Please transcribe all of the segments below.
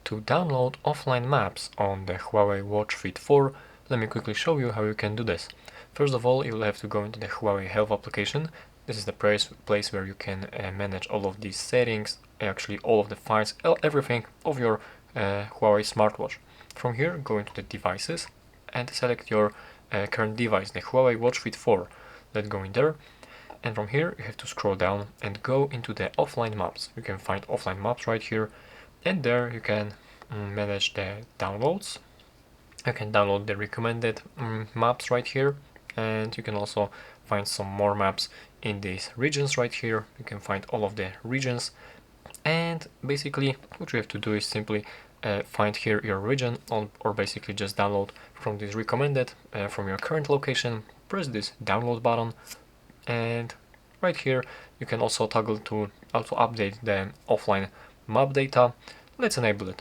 To download offline maps on the Huawei Watch Fit 4, let me quickly show you how you can do this. First of all, you'll have to go into the Huawei Health application. This is the place where you can manage all of these settings, actually all of the files, everything of your Huawei smartwatch. From here, go into the devices and select your current device, the Huawei Watch Fit 4. Let's go in there. And from here, you have to scroll down and go into the offline maps. You can find offline maps right here. And there you can manage the downloads. You can download the recommended maps right here, and you can also find some more maps in these regions right here. You can find all of the regions, and basically what you have to do is simply find here your region, or basically just download from this recommended from your current location. Press this download button, and right here you can also toggle to auto update the offline map data. Let's enable it,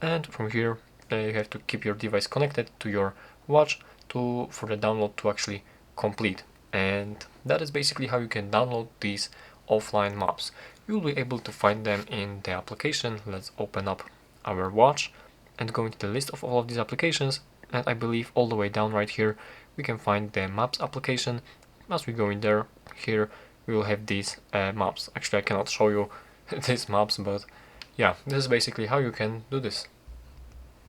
and from here you have to keep your device connected to your watch for the download to actually complete. And that is basically how you can download these offline maps. You'll be able to find them in the application. Let's open up our watch and go into the list of all of these applications, and I believe all the way down right here we can find the maps application. As we go in there, here we will have these maps. Actually, I cannot show you these maps, but yeah, this is basically how you can do this.